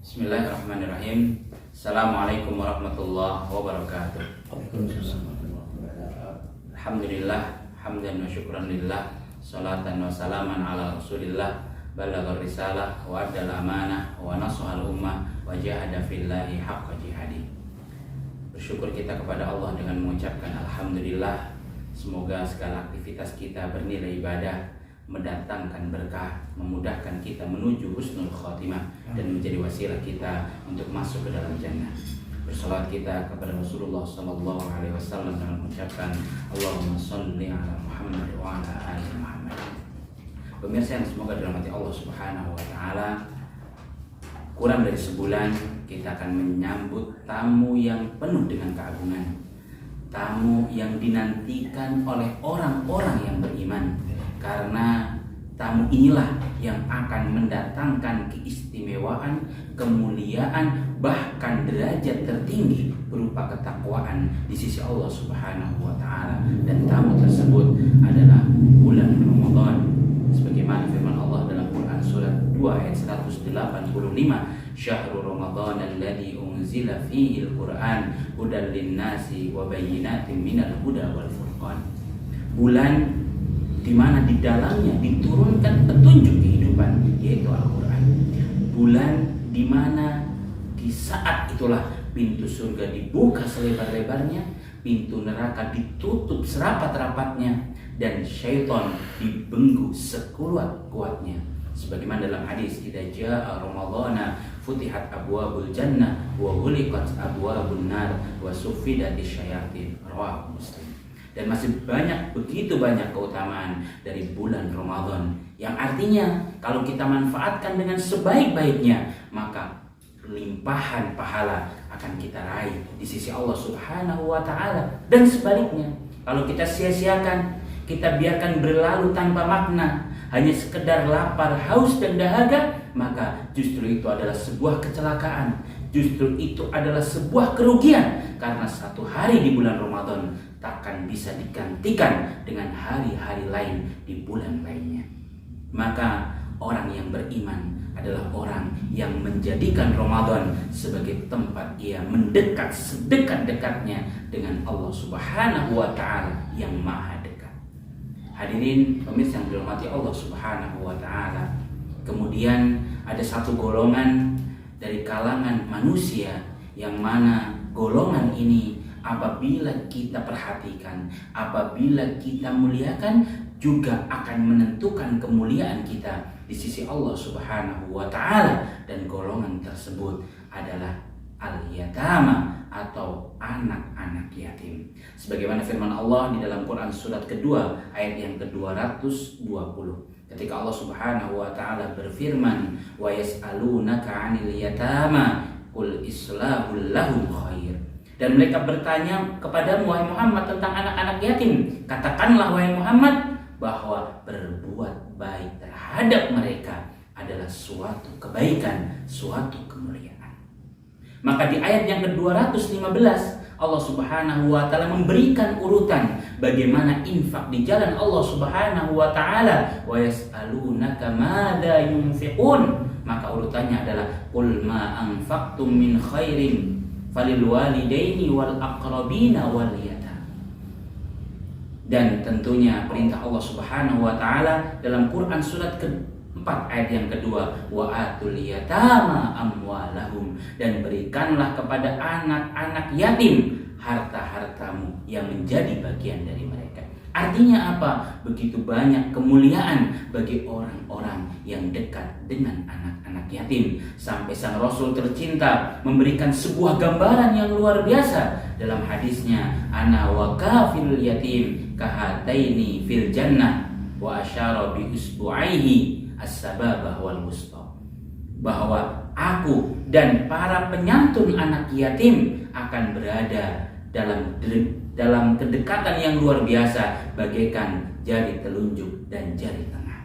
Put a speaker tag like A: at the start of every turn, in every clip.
A: Bismillahirrahmanirrahim. Assalamualaikum warahmatullahi wabarakatuh. Alhamdulillah, hamdan wa syukran lillah, salatan wa salaman ala rasulillah, balaghar risalah wa addal amanah wa nasahal ummah wa jahada fillahi haqqa jihadi. Bersyukur kita kepada Allah dengan mengucapkan alhamdulillah. Semoga segala aktivitas kita bernilai ibadah, mendatangkan berkah, memudahkan kita menuju husnul khotimah, dan menjadi wasilah kita untuk masuk ke dalam jannah. Bersalawat kita kepada Rasulullah sallallahu alaihi wasallam dengan mengucapkan Allahumma shalli ala Muhammad wa ala ali Muhammad. Pemirsa yang semoga dirahmati Allah Subhanahu wa taala, kurang dari sebulan kita akan menyambut tamu yang penuh dengan keagungan, tamu yang dinantikan oleh orang-orang yang beriman. Karena tamu inilah yang akan mendatangkan keistimewaan, kemuliaan, bahkan derajat tertinggi berupa ketakwaan di sisi Allah Subhanahu wa taala. Dan tamu tersebut adalah bulan Ramadan. Sebagaimana firman Allah dalam Quran surat 2 ayat 185, Syahrul Ramadan alladzi unzila fihi al-Qur'an hudan lin-nasi wa bayyinatin minal huda wal furqan. Bulan di mana di dalamnya diturunkan petunjuk kehidupan, yaitu Al-Quran. Bulan di mana di saat itulah pintu surga dibuka selebar-lebarnya, pintu neraka ditutup serapat-rapatnya, dan syaitan dibelenggu sekuat-kuatnya. Sebagaimana dalam hadis, idza jaa ramadhana futihat abwabul jannah wa ghuliqat abwabun nar wa suffidatish syayatin, rawahu Muslim. Dan masih begitu banyak keutamaan dari bulan Ramadan, yang artinya kalau kita manfaatkan dengan sebaik-baiknya, maka limpahan pahala akan kita raih di sisi Allah Subhanahu wa taala. Dan sebaliknya, kalau kita sia-siakan, kita biarkan berlalu tanpa makna, hanya sekedar lapar, haus dan dahaga, maka justru itu adalah sebuah kecelakaan. Justru itu adalah sebuah kerugian, karena satu hari di bulan Ramadan takkan bisa digantikan dengan hari-hari lain di bulan lainnya. Maka orang yang beriman adalah orang yang menjadikan Ramadan sebagai tempat ia mendekat sedekat-dekatnya dengan Allah Subhanahu wa taala yang maha dekat. Hadirin pemirsa yang dirahmati Allah Subhanahu wa taala, kemudian ada satu golongan dari kalangan manusia yang mana golongan ini apabila kita perhatikan, apabila kita muliakan, juga akan menentukan kemuliaan kita di sisi Allah Subhanahu wa taala. Dan golongan tersebut adalah al-yatama atau anak-anak yatim. Sebagaimana firman Allah di dalam Quran surat kedua ayat yang ke-220. Ketika Allah Subhanahu wa taala berfirman, wa yas'alunaka 'anil yatama qul islahul lahum khair. Dan mereka bertanya kepadamu wahai Muhammad tentang anak-anak yatim. Katakanlah wahai Muhammad bahwa berbuat baik terhadap mereka adalah suatu kebaikan, suatu kemuliaan. Maka di ayat yang ke-215 Allah Subhanahu wa taala memberikan urutan bagaimana infak di jalan Allah Subhanahu wa taala. Wa yas'alunaka madza yunfiqun. Maka urutannya adalah qul ma anfaqtum min khairin falil walidaini wal aqrabina wal yatama. Dan tentunya perintah Allah Subhanahu wa taala dalam Quran surat ke-4 ayat yang kedua, wa atul yatama amwalahum, dan berikanlah kepada anak-anak yatim harta-hartamu yang menjadi bagian dari mereka. Artinya apa? Begitu banyak kemuliaan bagi orang-orang yang dekat dengan anak-anak yatim. Sampai sang Rasul tercinta memberikan sebuah gambaran yang luar biasa dalam hadisnya, ana wa kafil yatim kahataini fil jannah wa asyara bi usbu'aihi as-sababah wal wusta. Bahwa aku dan para penyantun anak yatim akan berada dalam kedekatan yang luar biasa bagaikan jari telunjuk dan jari tengah.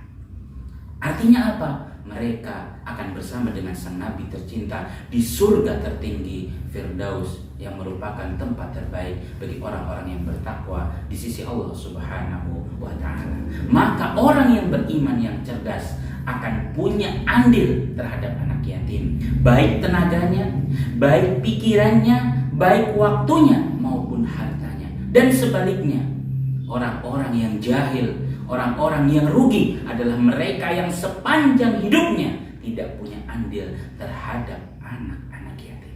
A: Artinya apa? Mereka akan bersama dengan sang Nabi tercinta di surga tertinggi Firdaus, yang merupakan tempat terbaik bagi orang-orang yang bertakwa di sisi Allah Subhanahu wa ta'ala. Maka orang yang beriman yang cerdas akan punya andil terhadap anak yatim, baik tenaganya, baik pikirannya, baik waktunya maupun hartanya. Dan sebaliknya, orang-orang yang jahil, orang-orang yang rugi adalah mereka yang sepanjang hidupnya tidak punya andil terhadap anak-anak yatim.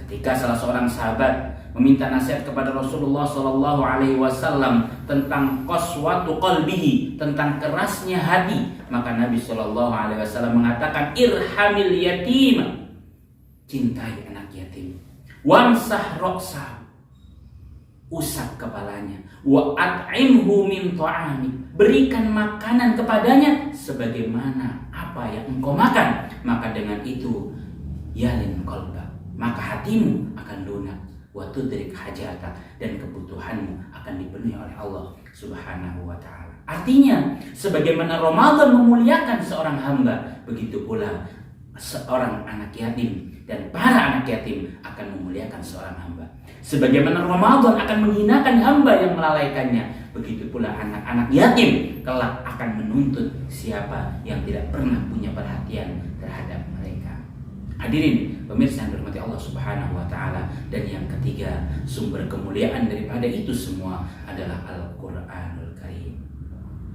A: Ketika salah seorang sahabat meminta nasihat kepada Rasulullah Shallallahu Alaihi Wasallam tentang qaswatu qalbihi, tentang kerasnya hati, maka Nabi Shallallahu Alaihi Wasallam mengatakan, irhamil yatim, cintai anak yatim, wamsah roksa, usap kepalanya, wa at'imhu min ta'amik, berikan makanan kepadanya sebagaimana apa yang engkau makan, maka dengan itu yalin qalbak, maka hatimu akan lunak, wa tudrik hajatak, dan kebutuhanmu akan dipenuhi oleh Allah Subhanahu wa taala. Artinya, sebagaimana Ramadan memuliakan seorang hamba, begitu pula seorang anak yatim dan para anak yatim akan memuliakan seorang hamba. Sebagaimana Ramadan akan menghinakan hamba yang melalaikannya, begitu pula anak-anak yatim kelak akan menuntut siapa yang tidak pernah punya perhatian terhadap mereka. Hadirin pemirsa yang dirahmati Allah Subhanahu wa taala, dan yang ketiga, sumber kemuliaan daripada itu semua adalah Al-Qur'anul Karim.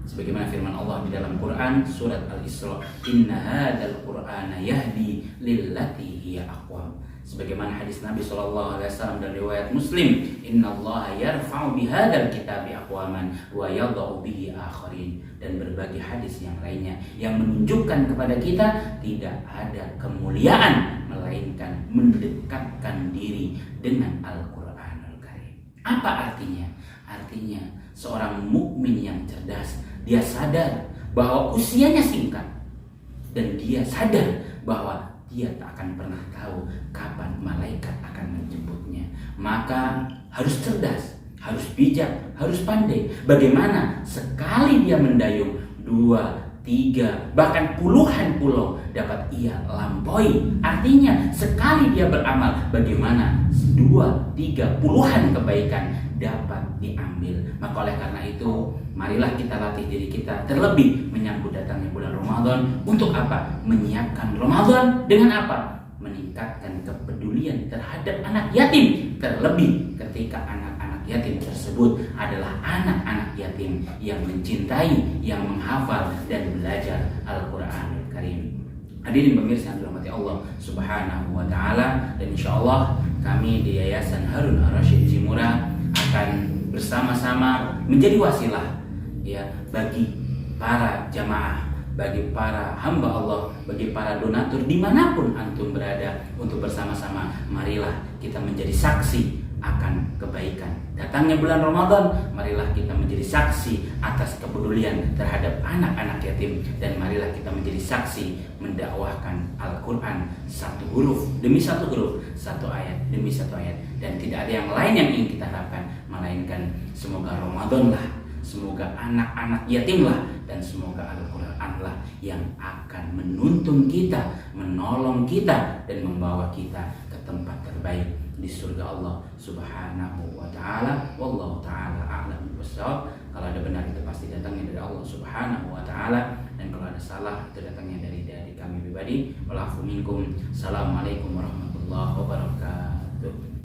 A: Sebagaimana firman Allah di dalam Quran surat Al-Isra, inna hadzal qur'ana yahdi lillati hiya aqwam. Sebagaimana hadis Nabi SAW dan riwayat Muslim, innallaha yarfa'u bihadzal kitabi aqwaman wa yadh'u bihi akharin, dan berbagai hadis yang lainnya yang menunjukkan kepada kita tidak ada kemuliaan melainkan mendekatkan diri dengan Al-Qur'anul Karim. Apa artinya? Artinya seorang mukmin yang cerdas, dia sadar bahwa usianya singkat, dan dia sadar bahwa dia tak akan pernah tahu kapan malaikat akan menjemputnya. Maka harus cerdas, harus bijak, harus pandai. Bagaimana sekali dia mendayung 2, 3, bahkan puluhan pulau dapat ia lampaui. Artinya sekali dia beramal, bagaimana 2, 3, puluhan kebaikan dapat diambil. Maka oleh karena itu, marilah kita latih diri kita, terlebih menyambut datangnya bulan Ramadan. Untuk apa? Menyiapkan Ramadan dengan apa? Meningkatkan kepedulian terhadap anak yatim, terlebih ketika anak-anak yatim tersebut adalah anak-anak yatim yang mencintai, yang menghafal dan belajar Al-Qur'anul Karim. Hadirin pemirsa yang dirahmati Allah Subhanahu wa taala, dan insyaallah kami di Yayasan Harun Ar-Rasyid Cimura akan bersama-sama menjadi wasilah ya bagi para jamaah, bagi para hamba Allah, bagi para donatur dimanapun antum berada, untuk bersama-sama marilah kita menjadi saksi akan kebaikan datangnya bulan Ramadan. Marilah kita menjadi saksi atas kepedulian terhadap anak-anak yatim, dan marilah kita menjadi saksi mendakwahkan Al-Quran satu huruf demi satu huruf, satu ayat demi satu ayat, dan tidak ada yang lain yang ingin kita harapkan melainkan semoga Ramadan lah, semoga anak-anak yatim lah, dan semoga Al-Quran lah yang akan menuntun kita, menolong kita, dan membawa kita ke tempat terbaik di surga Allah Subhanahu wa taala. Wallahu taala a'lam bishawab. Kalau ada benar itu pasti datangnya dari Allah Subhanahu wa taala, dan kalau ada salah itu datangnya dari kami pribadi. Walafu minkum. Assalamualaikum warahmatullahi wabarakatuh.